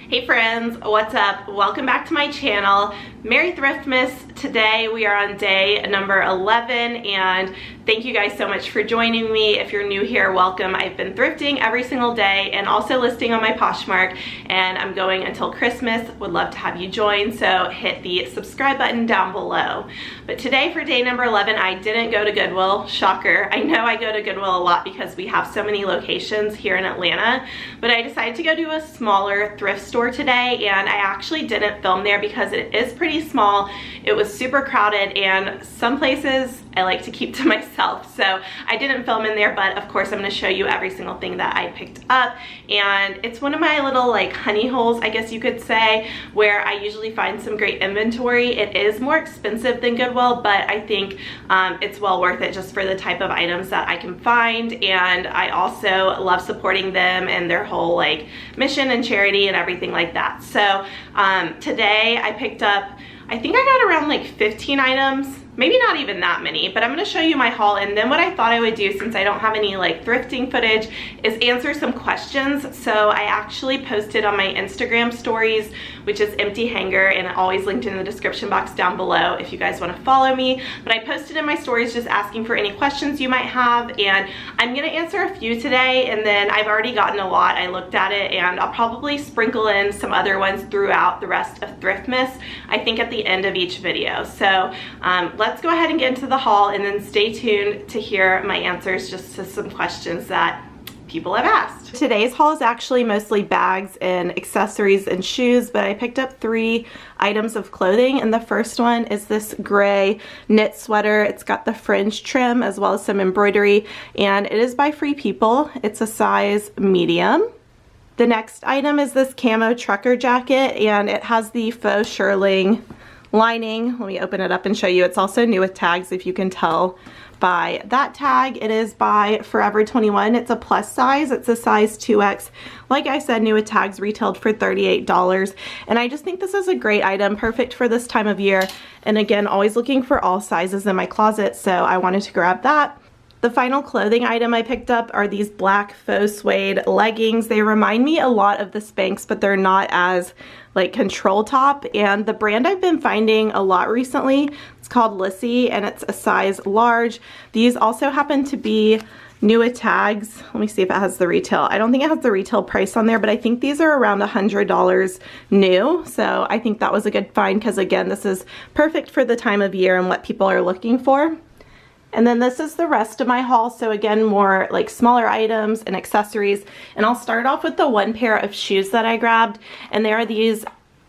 Hey friends, what's up? Welcome back to my channel. Merry Thriftmas. Today we are on day number 11 and thank you guys so much for joining me. If you're new here, welcome. I've been thrifting every single day and also listing on my Poshmark, and I'm going until Christmas. Would love to have you join, so hit the subscribe button down below. But today for day number 11, I didn't go to Goodwill. Shocker. I know I go to Goodwill a lot because we have so many locations here in Atlanta, but I decided to go to a smaller thrift store today, and I actually didn't film there because it is pretty small. It was super crowded, and some places I like to keep to myself, so I didn't film in there, but of course I'm going to show you every single thing that I picked up. And it's one of my little like honey holes, I guess you could say, where I usually find some great inventory. It is more expensive than Goodwill, but I think it's well worth it just for the type of items that I can find, and I also love supporting them and their whole like mission and charity and everything like that. So today I picked up, I think I got around like 15 items, maybe not even that many, but I'm going to show you my haul. And then what I thought I would do, since I don't have any like thrifting footage, is answer some questions. So I actually posted on my Instagram stories, which is EMPTYHANGER, and always linked in the description box down below if you guys want to follow me. But I posted in my stories just asking for any questions you might have, and I'm going to answer a few today, and then I've already gotten a lot. I looked at it, and I'll probably sprinkle in some other ones throughout the rest of Thriftmas, I think at the end of each video. So let's go ahead and get into the haul, and then stay tuned to hear my answers just to some questions that people have asked. Today's haul is actually mostly bags and accessories and shoes, but I picked up 3 items of clothing, and the first one is this gray knit sweater. It's got the fringe trim as well as some embroidery, and it is by Free People. It's a size medium. The next item is this camo trucker jacket, and it has the faux shearling lining. Let me open it up and show you. It's also new with tags, if you can tell by that tag. It is by Forever 21. It's a plus size. It's a size 2X. Like I said, new with tags, retailed for $38. And I just think this is a great item, perfect for this time of year. And again, always looking for all sizes in my closet, so I wanted to grab that. The final clothing item I picked up are these black faux suede leggings. They remind me a lot of the Spanx, but they're not as like control top. And the brand I've been finding a lot recently, it's called Lissy, and it's a size large. These also happen to be new with tags. Let me see if it has the retail. I don't think it has the retail price on there, but I think these are around $100 new. So I think that was a good find, because again, this is perfect for the time of year and what people are looking for. And then this is the rest of my haul. So again, more like smaller items and accessories. And I'll start off with the one pair of shoes that I grabbed. And they are these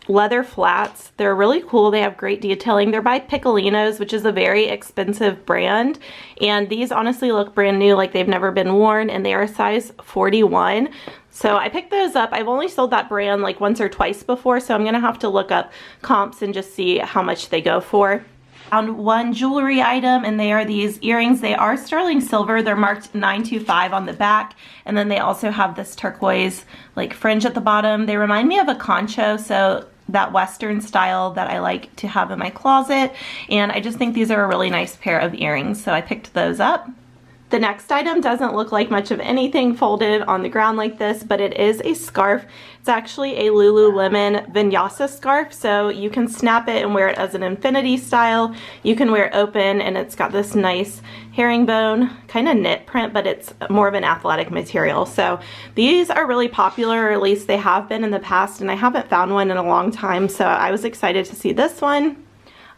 leather flats. They're really cool. They have great detailing. They're by Piccolino's, which is a very expensive brand. And these honestly look brand new, like they've never been worn. And they are a size 41. So I picked those up. I've only sold that brand like once or twice before, so I'm going to have to look up comps and just see how much they go for. Found one jewelry item, and they are these earrings. They are sterling silver. They're marked 925 on the back, and then they also have this turquoise like fringe at the bottom. They remind me of a concho, so that Western style that I like to have in my closet, and I just think these are a really nice pair of earrings, so I picked those up. The next item doesn't look like much of anything folded on the ground like this, but it is a scarf. It's actually a Lululemon Vinyasa scarf, so you can snap it and wear it as an infinity style. You can wear it open, and it's got this nice herringbone kind of knit print, but it's more of an athletic material. So these are really popular, or at least they have been in the past, and I haven't found one in a long time, so I was excited to see this one.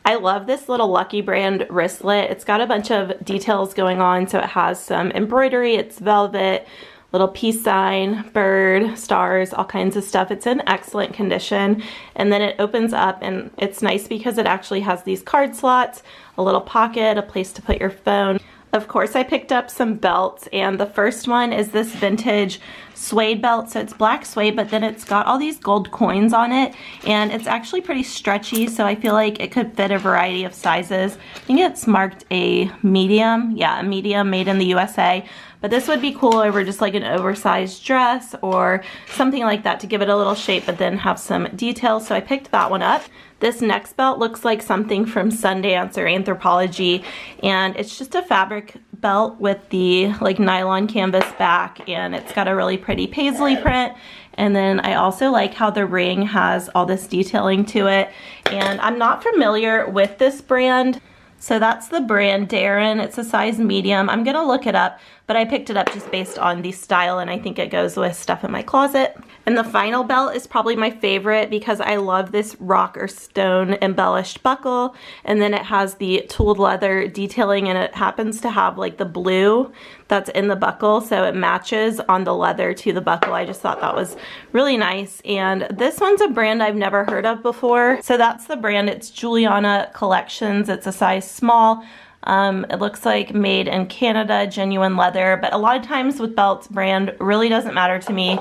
I love this little Lucky Brand wristlet. It's got a bunch of details going on, so it has some embroidery, it's velvet, little peace sign, bird, stars, all kinds of stuff. It's in excellent condition, and then it opens up, and it's nice because it actually has these card slots, a little pocket, a place to put your phone. Of course, I picked up some belts, and the first one is this vintage suede belt. So it's black suede, but then it's got all these gold coins on it, and it's actually pretty stretchy, so I feel like it could fit a variety of sizes. I think it's marked a medium. Yeah, a medium, made in the USA. But this would be cool over just like an oversized dress or something like that to give it a little shape, but then have some details. So I picked that one up. This next belt looks like something from Sundance or Anthropologie, and it's just a fabric belt with the like nylon canvas back, and it's got a really pretty paisley print. And then I also like how the ring has all this detailing to it. And I'm not familiar with this brand. So that's the brand Darren. It's a size medium. I'm gonna look it up, but I picked it up just based on the style, and I think it goes with stuff in my closet. And the final belt is probably my favorite because I love this rock or stone embellished buckle. And then it has the tooled leather detailing, and it happens to have like the blue that's in the buckle, so it matches on the leather to the buckle. I just thought that was really nice. And this one's a brand I've never heard of before. So that's the brand. It's Juliana Collections. It's a size small. It looks like made in Canada, genuine leather, but a lot of times with belts, brand really doesn't matter to me.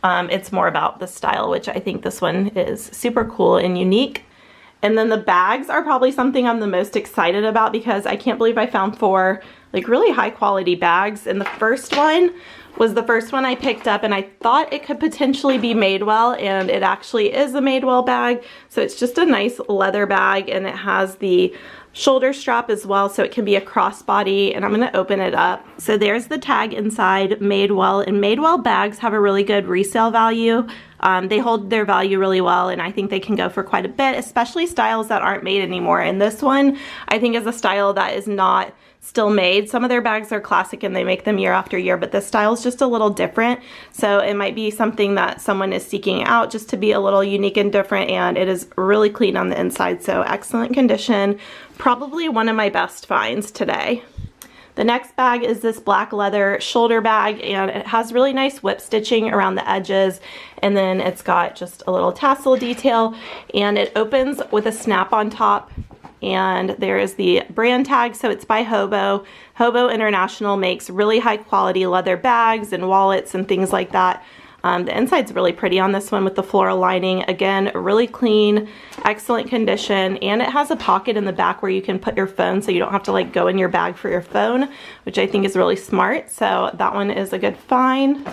It's more about the style, which I think this one is super cool and unique. And then the bags are probably something I'm the most excited about because I can't believe I found 4 like really high quality bags. And the first one was the first one I picked up, and I thought it could potentially be Madewell, and it actually is a Madewell bag. So it's just a nice leather bag, and it has the shoulder strap as well, so it can be a crossbody. And I'm gonna open it up. So there's the tag inside, Madewell, and Madewell bags have a really good resale value. They hold their value really well, and I think they can go for quite a bit, especially styles that aren't made anymore. And this one, I think, is a style that is not still made. Some of their bags are classic and they make them year after year, but this style is just a little different. So it might be something that someone is seeking out just to be a little unique and different, and it is really clean on the inside, so excellent condition. Probably one of my best finds today. The next bag is this black leather shoulder bag, and it has really nice whip stitching around the edges, and then it's got just a little tassel detail, and it opens with a snap on top. And there is the brand tag, so it's by Hobo. Hobo International makes really high quality leather bags and wallets and things like that. The inside's really pretty on this one with the floral lining. Again, really clean, excellent condition, and it has a pocket in the back where you can put your phone, so you don't have to like go in your bag for your phone, which I think is really smart. So that one is a good find.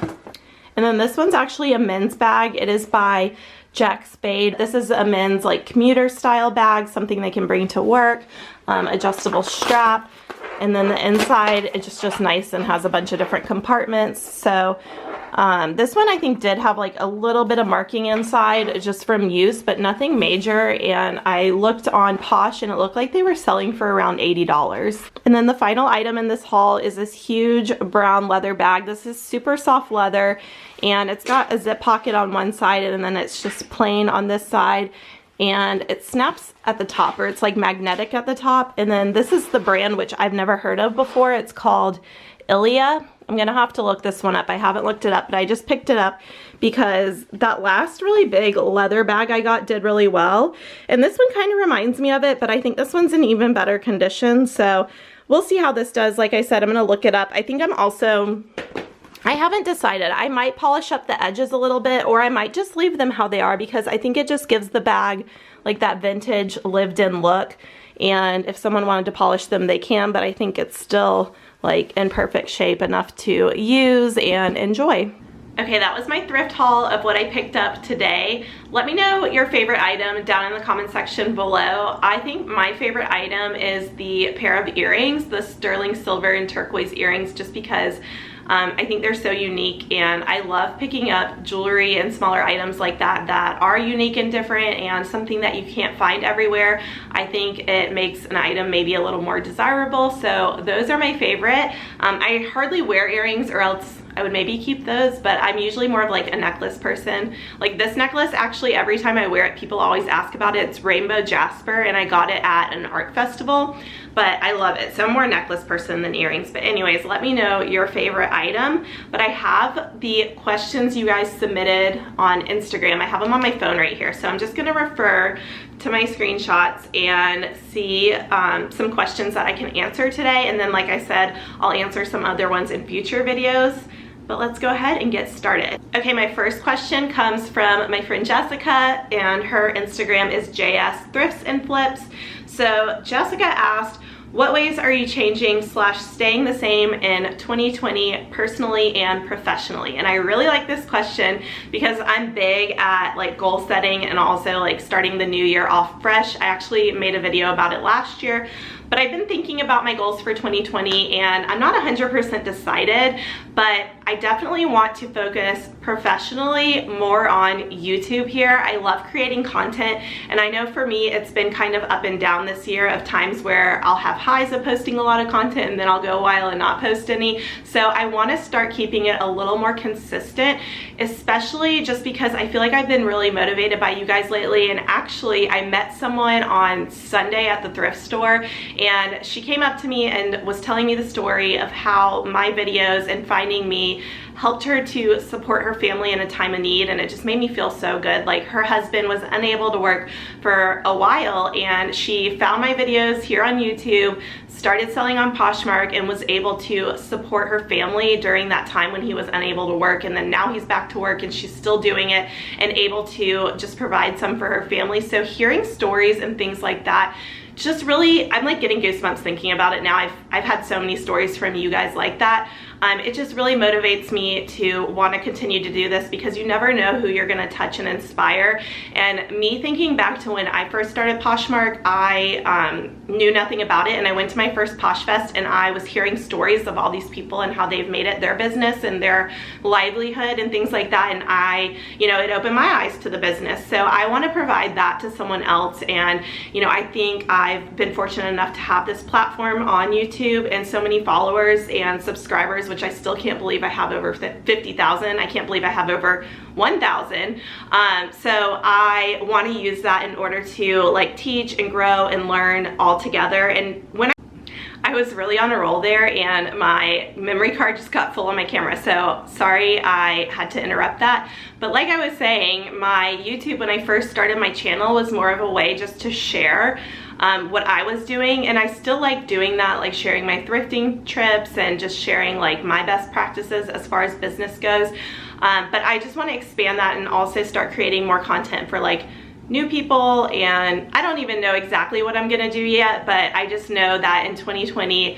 And then this one's actually a men's bag. It is by Jack Spade. This is a men's like commuter style bag, something they can bring to work, adjustable strap. And then the inside, it's just nice and has a bunch of different compartments. So this one I think did have like a little bit of marking inside just from use, but nothing major. And I looked on Posh and it looked like they were selling for around $80. And then the final item in this haul is this huge brown leather bag. This is super soft leather, and it's got a zip pocket on one side, and then it's just plain on this side. And it snaps at the top, or it's like magnetic at the top. And then this is the brand, which I've never heard of before. It's called Ilia. I'm gonna have to look this one up. I haven't looked it up, but I just picked it up because that last really big leather bag I got did really well. And this one kind of reminds me of it, but I think this one's in even better condition. So we'll see how this does. Like I said, I'm gonna look it up. I think I haven't decided. I might polish up the edges a little bit, or I might just leave them how they are, because I think it just gives the bag like that vintage lived-in look. And if someone wanted to polish them, they can, but I think it's still like in perfect shape enough to use and enjoy. Okay, that was my thrift haul of what I picked up today. Let me know your favorite item down in the comment section below. I think my favorite item is the pair of earrings, the sterling silver and turquoise earrings, just because I think they're so unique, and I love picking up jewelry and smaller items like that that are unique and different and something that you can't find everywhere. I think it makes an item maybe a little more desirable, so those are my favorite. I hardly wear earrings, or else I would maybe keep those, but I'm usually more of like a necklace person. Like this necklace, actually every time I wear it, people always ask about it. It's rainbow jasper, and I got it at an art festival, but I love it. So I'm more a necklace person than earrings. But anyways, let me know your favorite item. But I have the questions you guys submitted on Instagram. I have them on my phone right here. So I'm just gonna refer to my screenshots and see some questions that I can answer today. And then, like I said, I'll answer some other ones in future videos. But let's go ahead and get started. Okay, my first question comes from my friend Jessica, and her Instagram is JS Thrifts and Flips. So Jessica asked, what ways are you changing / staying the same in 2020 personally and professionally? And I really like this question because I'm big at like goal setting and also like starting the new year off fresh. I actually made a video about it last year, But I've been thinking about my goals for 2020 and I'm not 100% decided, but I definitely want to focus professionally more on YouTube here. I love creating content, and I know for me it's been kind of up and down this year of times where I'll have highs of posting a lot of content and then I'll go a while and not post any. So I want to start keeping it a little more consistent, especially just because I feel like I've been really motivated by you guys lately. And actually I met someone on Sunday at the thrift store, and she came up to me and was telling me the story of how my videos and finding me helped her to support her family in a time of need, and it just made me feel so good. Like, her husband was unable to work for a while and she found my videos here on YouTube, started selling on Poshmark, and was able to support her family during that time when he was unable to work. And then now he's back to work and she's still doing it and able to just provide some for her family. So hearing stories and things like that just really, I'm like getting goosebumps thinking about it now. I've had so many stories from you guys like that. It just really motivates me to want to continue to do this, because you never know who you're going to touch and inspire. And me thinking back to when I first started Poshmark, I knew nothing about it, and I went to my first Posh Fest and I was hearing stories of all these people and how they've made it their business and their livelihood and things like that. And it opened my eyes to the business. So I want to provide that to someone else. And I think I've been fortunate enough to have this platform on YouTube and so many followers and subscribers, which I still can't believe I have over 50,000. I can't believe I have over 1,000. So I want to use that in order to like teach and grow and learn all together. And when I was really on a roll there and my memory card just got full on my camera, so sorry I had to interrupt that. But like I was saying, my YouTube when I first started my channel was more of a way just to share what I was doing, and I still like doing that, like sharing my thrifting trips and just sharing like my best practices as far as business goes. But I just want to expand that and also start creating more content for like new people. And I don't even know exactly what I'm gonna do yet, but I just know that in 2020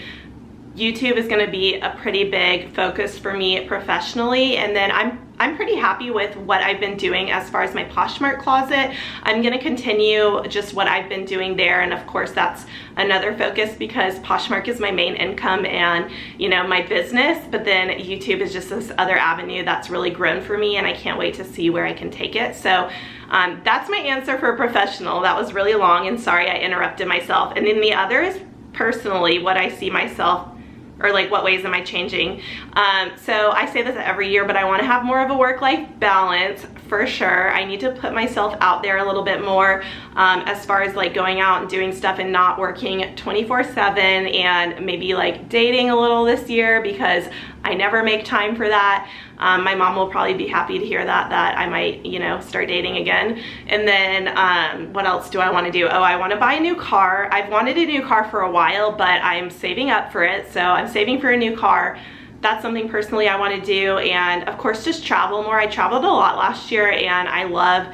YouTube is going to be a pretty big focus for me professionally. And then I'm pretty happy with what I've been doing as far as my Poshmark closet. I'm going to continue just what I've been doing there, and of course that's another focus because Poshmark is my main income and my business, but then YouTube is just this other avenue that's really grown for me, and I can't wait to see where I can take it. So that's my answer for professional. That was really long, and sorry I interrupted myself. And then the other is personally what I see myself, or like what ways am I changing. So I say this every year, but I want to have more of a work-life balance for sure. I need to put myself out there a little bit more as far as like going out and doing stuff and not working 24/7, and maybe like dating a little this year because I never make time for that. My mom will probably be happy to hear that I might, start dating again. And then what else do I want to do? Oh, I want to buy a new car. I've wanted a new car for a while, but I'm saving up for it. So I'm saving for a new car. That's something personally I want to do. And of course, just travel more. I traveled a lot last year and I love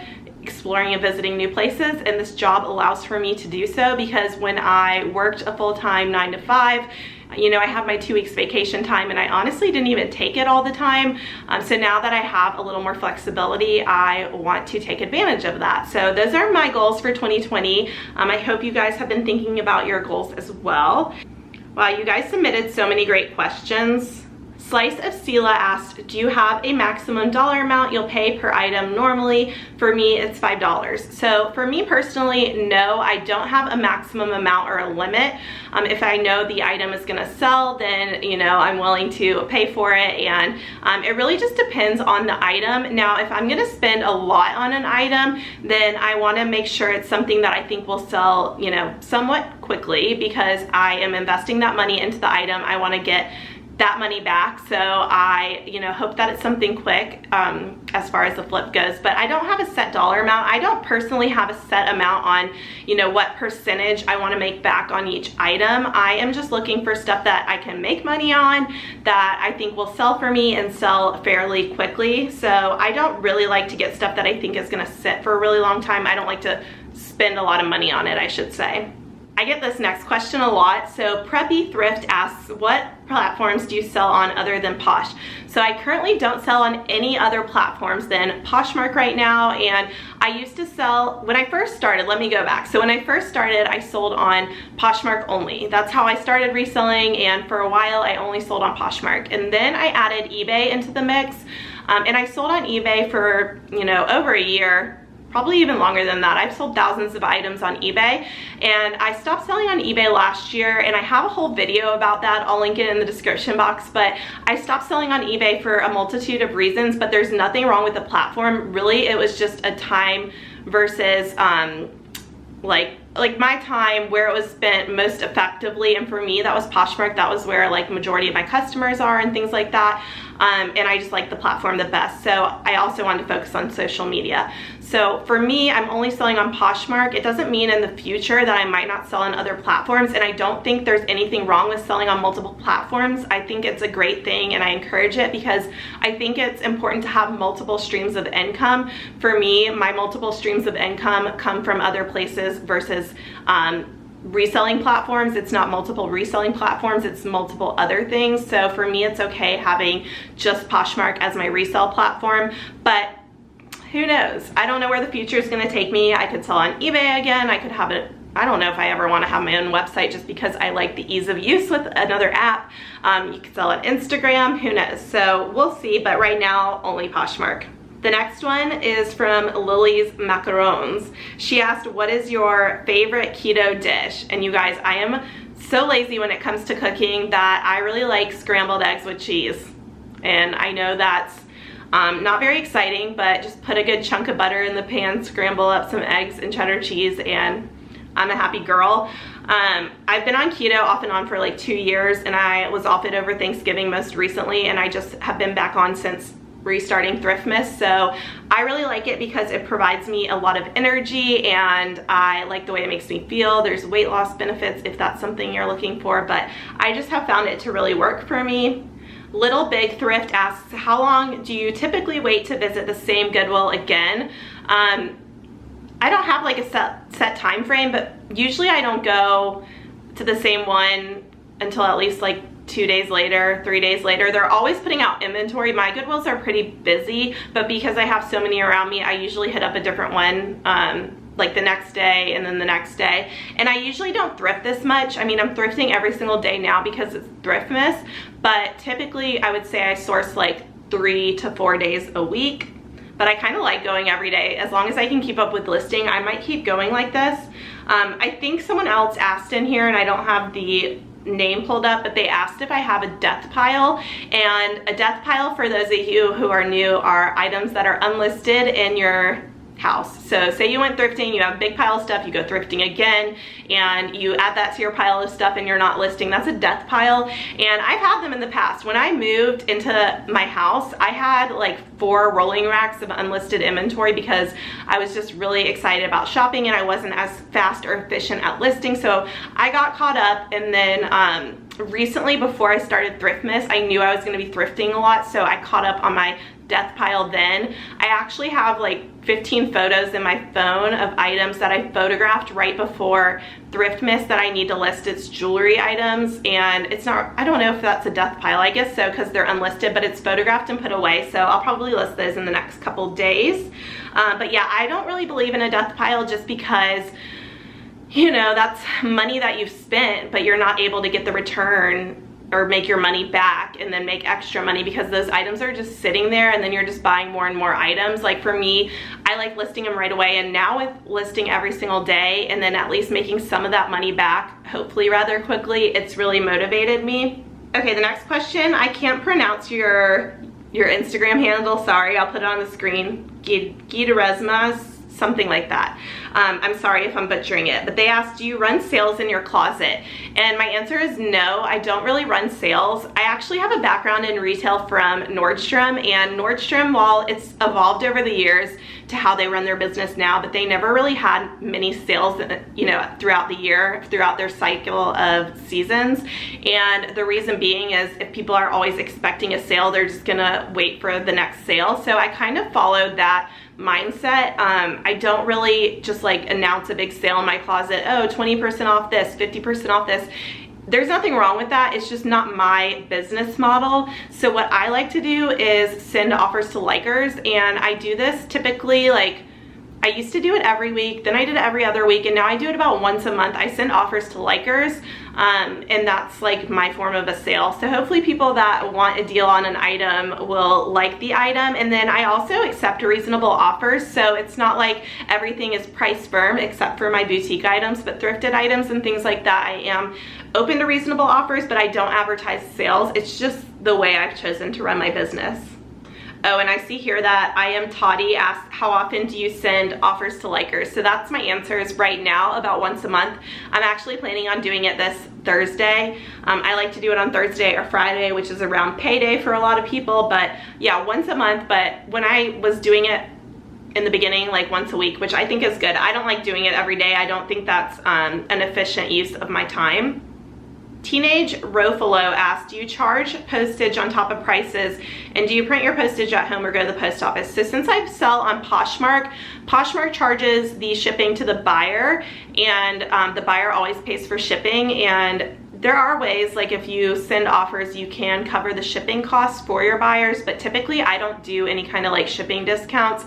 exploring and visiting new places, and this job allows for me to do so, because when I worked a full-time 9 to 5, I have my 2 weeks vacation time, and I honestly didn't even take it all the time. So now that I have a little more flexibility, I want to take advantage of that. So those are my goals for 2020. I hope you guys have been thinking about your goals as well. Wow, you guys submitted so many great questions. Slice of Sela asked, do you have a maximum dollar amount you'll pay per item normally? For me, it's $5. So for me personally, no, I don't have a maximum amount or a limit. If I know the item is gonna sell, then I'm willing to pay for it, and it really just depends on the item. Now, if I'm gonna spend a lot on an item, then I wanna make sure it's something that I think will sell, somewhat quickly, because I am investing that money into the item. I wanna get that money back, so I hope that it's something quick as far as the flip goes. But I don't have a set dollar amount. I don't personally have a set amount on what percentage I want to make back on each item. I am just looking for stuff that I can make money on, that I think will sell for me and sell fairly quickly. So I don't really like to get stuff that I think is going to sit for a really long time. I don't like to spend a lot of money on it, I should say. I get this next question a lot. So Preppy Thrift asks, what platforms do you sell on other than Posh? So I currently don't sell on any other platforms than Poshmark right now, and I used to sell, when I first started, let me go back. So when I first started, I sold on Poshmark only. That's how I started reselling, and for a while I only sold on Poshmark. And then I added eBay into the mix, and I sold on eBay for, you know, over a year. Probably even longer than that. I've sold thousands of items on eBay, and I stopped selling on eBay last year, and I have a whole video about that. I'll link it in the description box, but I stopped selling on eBay for a multitude of reasons, but there's nothing wrong with the platform. Really, it was just a time versus like my time where it was spent most effectively, and for me that was Poshmark. That was where like majority of my customers are and things like that, and I just like the platform the best. So I also wanted to focus on social media. So for me, I'm only selling on Poshmark. It doesn't mean in the future that I might not sell on other platforms, and I don't think there's anything wrong with selling on multiple platforms. I think it's a great thing, and I encourage it because I think it's important to have multiple streams of income. For me, my multiple streams of income come from other places versus reselling platforms. It's not multiple reselling platforms, it's multiple other things. So for me, it's okay having just Poshmark as my resale platform, but who knows? I don't know where the future is going to take me. I could sell on eBay again. I could have it. I don't know if I ever want to have my own website just because I like the ease of use with another app. You could sell on Instagram, who knows? So we'll see, but right now, only Poshmark. The next one is from Lily's Macarons. She asked, what is your favorite keto dish? And you guys, I am so lazy when it comes to cooking that I really like scrambled eggs with cheese. And I know that's not very exciting, but just put a good chunk of butter in the pan, scramble up some eggs and cheddar cheese, and I'm a happy girl. I've been on keto off and on for like 2 years, and I was off it over Thanksgiving most recently, and I just have been back on since restarting Thriftmas. So I really like it because it provides me a lot of energy, and I like the way it makes me feel. There's weight loss benefits if that's something you're looking for, but I just have found it to really work for me. Little Big Thrift asks, how long do you typically wait to visit the same Goodwill again? I don't have like a set time frame, but usually I don't go to the same one until at least like 2 days later, 3 days later. They're always putting out inventory. My Goodwills are pretty busy, but because I have so many around me, I usually hit up a different one like the next day and then the next day. And I usually don't thrift this much. I mean, I'm thrifting every single day now because it's Thriftmas, but typically I would say I source like 3 to 4 days a week. But I kind of like going every day. As long as I can keep up with listing, I might keep going like this. I think someone else asked in here, and I don't have the name pulled up, but they asked if I have a death pile. And a death pile, for those of you who are new, are items that are unlisted in your house. So say you went thrifting, you have a big pile of stuff, you go thrifting again, and you add that to your pile of stuff and you're not listing. That's a death pile. And I've had them in the past. When I moved into my house, I had like 4 rolling racks of unlisted inventory because I was just really excited about shopping and I wasn't as fast or efficient at listing. So I got caught up, and then recently, before I started Thriftmas, I knew I was going to be thrifting a lot, so I caught up on my death pile then. I actually have like 15 photos in my phone of items that I photographed right before Thriftmas that I need to list. It's jewelry items, and it's not, I don't know if that's a death pile. I guess so because they're unlisted, but it's photographed and put away, so I'll probably list those in the next couple days. But yeah, I don't really believe in a death pile just because, you know, that's money that you've spent, but you're not able to get the return or make your money back and then make extra money because those items are just sitting there, and then you're just buying more and more items. Like for me, I like listing them right away, and now with listing every single day and then at least making some of that money back, hopefully rather quickly, it's really motivated me. Okay, the next question, I can't pronounce your Instagram handle, sorry, I'll put it on the screen. Gideresmas, something like that. I'm sorry if I'm butchering it, but they asked, do you run sales in your closet? And my answer is no, I don't really run sales. I actually have a background in retail from Nordstrom, and Nordstrom, while it's evolved over the years to how they run their business now, but they never really had many sales, you know, throughout the year, throughout their cycle of seasons. And the reason being is if people are always expecting a sale, they're just gonna wait for the next sale. So I kind of followed that mindset. I don't really just like announce a big sale in my closet, oh, 20% off this, 50% off this. There's nothing wrong with that. It's just not my business model. So what I like to do is send offers to likers, and I do this typically like I used to do it every week, then I did it every other week, and now I do it about once a month. I send offers to likers, and that's like my form of a sale. So hopefully people that want a deal on an item will like the item. And then I also accept reasonable offers, so it's not like everything is price firm except for my boutique items, but thrifted items and things like that, I am open to reasonable offers, but I don't advertise sales. It's just the way I've chosen to run my business. Oh, and I see here that I Am Toddy asked, how often do you send offers to likers? So that's my answers right now, about once a month. I'm actually planning on doing it this Thursday. I like to do it on Thursday or Friday, which is around payday for a lot of people, but yeah, once a month. But when I was doing it in the beginning, like once a week, which I think is good. I don't like doing it every day. I don't think that's an efficient use of my time. Teenage Rofalo asked, do you charge postage on top of prices, and do you print your postage at home or go to the post office? So since I sell on Poshmark, Poshmark charges the shipping to the buyer, and the buyer always pays for shipping. And there are ways, like if you send offers, you can cover the shipping costs for your buyers, but typically I don't do any kind of like shipping discounts.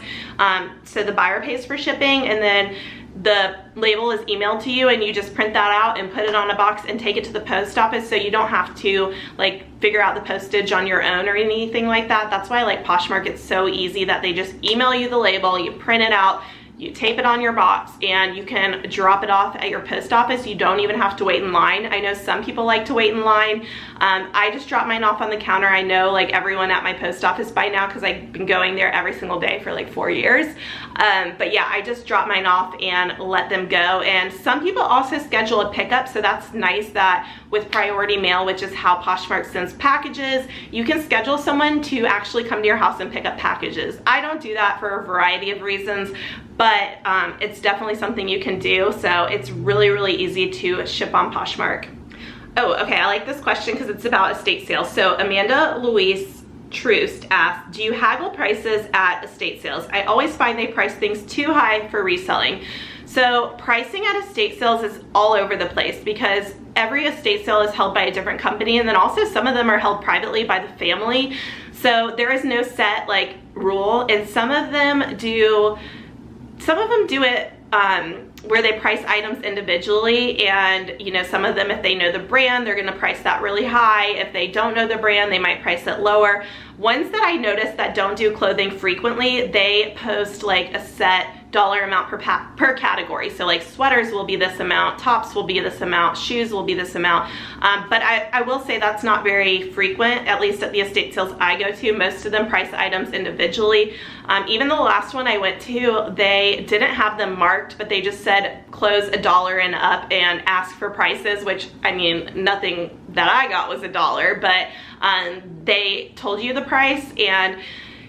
So the buyer pays for shipping, and then the label is emailed to you, and you just print that out and put it on a box and take it to the post office, so you don't have to like figure out the postage on your own or anything like that. That's why I like Poshmark. It's so easy that they just email you the label, you print it out, you tape it on your box, and you can drop it off at your post office. You don't even have to wait in line. I know some people like to wait in line. I just drop mine off on the counter. I know like everyone at my post office by now, because I've been going there every single day for like 4 years. But yeah, I just drop mine off and let them go. And some people also schedule a pickup, so that's nice that with priority mail, which is how Poshmark sends packages, you can schedule someone to actually come to your house and pick up packages. I don't do that for a variety of reasons, but it's definitely something you can do. So it's really, really easy to ship on Poshmark. Oh, okay, I like this question because it's about estate sales. So Amanda Louise Troost asked, do you haggle prices at estate sales? I always find they price things too high for reselling. So pricing at estate sales is all over the place, because every estate sale is held by a different company, and then also some of them are held privately by the family. So there is no set like rule, and some of them do it where they price items individually, and you know, some of them, if they know the brand, they're going to price that really high. If they don't know the brand, they might price it lower. Ones that I notice that don't do clothing frequently, they post like a set dollar amount per category. So like sweaters will be this amount, tops will be this amount, shoes will be this amount. But I will say that's not very frequent, at least at the estate sales I go to. Most of them price items individually. Even the last one I went to, they didn't have them marked, but they just said close $1 and up and ask for prices, which I mean, nothing that I got was $1, but they told you the price, and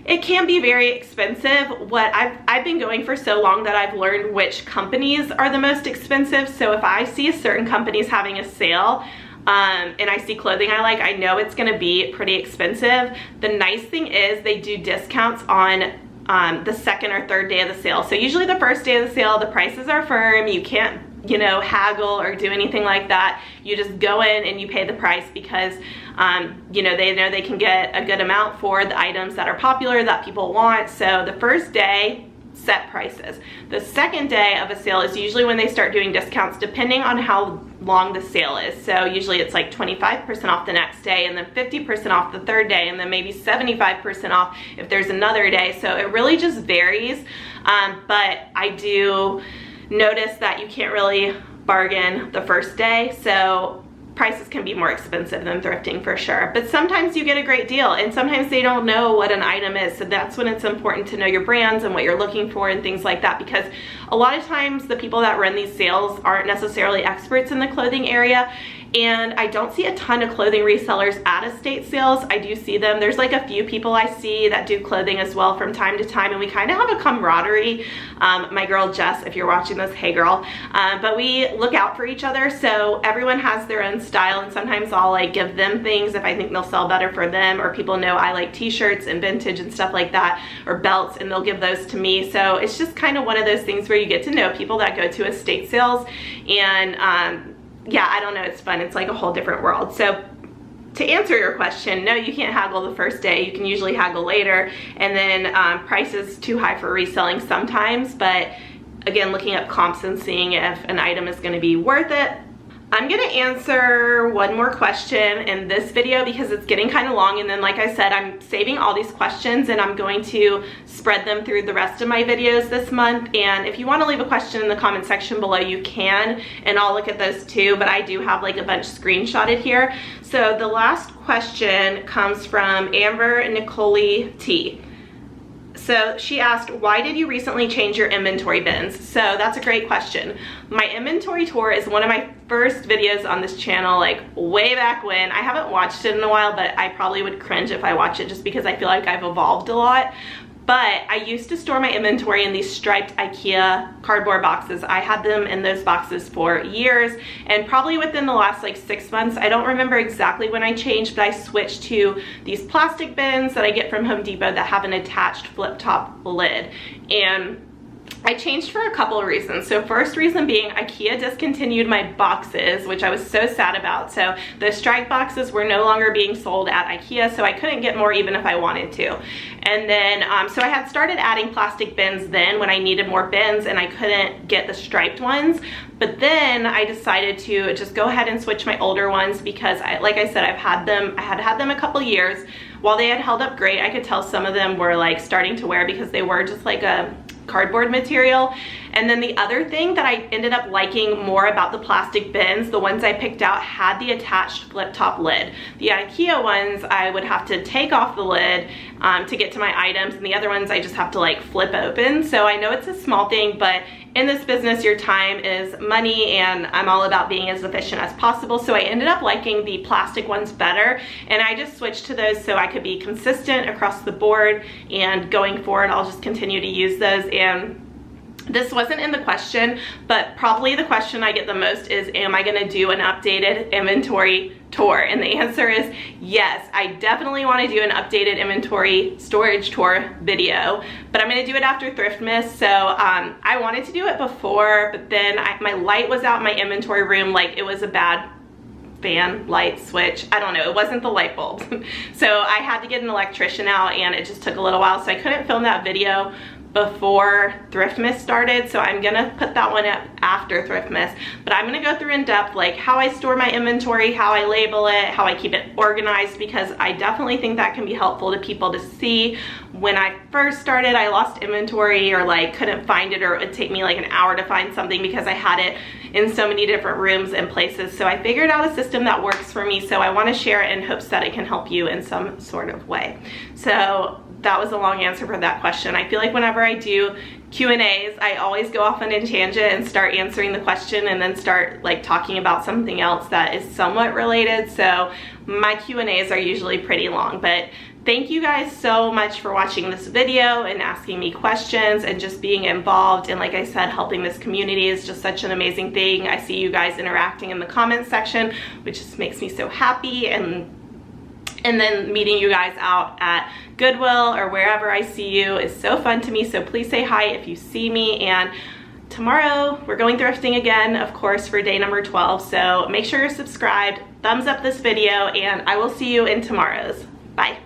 it can be very expensive. What I've been going for so long that I've learned which companies are the most expensive. So if I see a certain company's having a sale, and I see clothing I like, I know it's gonna be pretty expensive. The nice thing is they do discounts on the second or third day of the sale. So usually the first day of the sale, the prices are firm. You can't, you know, haggle or do anything like that. You just go in and you pay the price, because you know they can get a good amount for the items that are popular, that people want. So the first day, set prices. The second day of a sale is usually when they start doing discounts, depending on how long the sale is. So usually it's like 25% off the next day, and then 50% off the third day, and then maybe 75% off if there's another day. So it really just varies. But I do notice that you can't really bargain the first day, so prices can be more expensive than thrifting for sure. But sometimes you get a great deal, and sometimes they don't know what an item is. So that's when it's important to know your brands and what you're looking for and things like that, because a lot of times the people that run these sales aren't necessarily experts in the clothing area. And I don't see a ton of clothing resellers at estate sales. I do see them. There's like a few people I see that do clothing as well from time to time, and we kind of have a camaraderie. My girl Jess, if you're watching this, hey girl. But we look out for each other, so everyone has their own style, and sometimes I'll like give them things if I think they'll sell better for them, or people know I like t-shirts and vintage and stuff like that, or belts, and they'll give those to me. So it's just kind of one of those things where you get to know people that go to estate sales, and yeah, I don't know, it's fun. It's like a whole different world. So to answer your question, no, you can't haggle the first day. You can usually haggle later, and then price is too high for reselling sometimes, but again, looking up comps and seeing if an item is gonna be worth it. I'm gonna answer one more question in this video because it's getting kind of long, and then like I said, I'm saving all these questions and I'm going to spread them through the rest of my videos this month. And if you want to leave a question in the comment section below, you can, and I'll look at those too, but I do have like a bunch screenshotted here. So the last question comes from Amber Nicole T. So she asked, why did you recently change your inventory bins? So that's a great question. My inventory tour is one of my first videos on this channel, like way back when. I haven't watched it in a while, but I probably would cringe if I watch it just because I feel like I've evolved a lot. But I used to store my inventory in these striped IKEA cardboard boxes. I had them in those boxes for years, and probably within the last like 6 months, I don't remember exactly when I changed, but I switched to these plastic bins that I get from Home Depot that have an attached flip top lid. And I changed for a couple of reasons. So first reason being, IKEA discontinued my boxes, which I was so sad about. So the striped boxes were no longer being sold at IKEA, so I couldn't get more even if I wanted to. And then, so I had started adding plastic bins then when I needed more bins and I couldn't get the striped ones. But then I decided to just go ahead and switch my older ones because like I said, I had had them a couple years. While they had held up great, I could tell some of them were like starting to wear because they were just like a cardboard material. And then the other thing that I ended up liking more about the plastic bins, the ones I picked out had the attached flip top lid. The IKEA ones, I would have to take off the lid to get to my items, and the other ones I just have to like flip open. So I know it's a small thing, but in this business, your time is money, and I'm all about being as efficient as possible. So I ended up liking the plastic ones better, and I just switched to those so I could be consistent across the board, and going forward, I'll just continue to use those. And this wasn't in the question, but probably the question I get the most is, am I gonna do an updated inventory tour? And the answer is yes. I definitely want to do an updated inventory storage tour video, but I'm going to do it after Thriftmas. So I wanted to do it before, but then my light was out in my inventory room, like it was a bad fan light switch. I don't know, it wasn't the light bulb. So I had to get an electrician out, and it just took a little while, so I couldn't film that video before Thriftmas started, so I'm gonna put that one up after Thriftmas. But I'm gonna go through in depth like how I store my inventory, how I label it, how I keep it organized, because I definitely think that can be helpful to people to see. When I first started, I lost inventory or like couldn't find it, or it would take me like an hour to find something because I had it in so many different rooms and places. So I figured out a system that works for me, so I want to share it in hopes that it can help you in some sort of way. So that was a long answer for that question. I feel like whenever I do Q&As, I always go off on a tangent and start answering the question and then start like talking about something else that is somewhat related. So my Q&As are usually pretty long, but thank you guys so much for watching this video and asking me questions and just being involved. And like I said, helping this community is just such an amazing thing. I see you guys interacting in the comments section, which just makes me so happy. And then meeting you guys out at Goodwill or wherever I see you is so fun to me. So please say hi if you see me. And tomorrow we're going thrifting again, of course, for day number 12. So make sure you're subscribed, thumbs up this video, and I will see you in tomorrow's. Bye.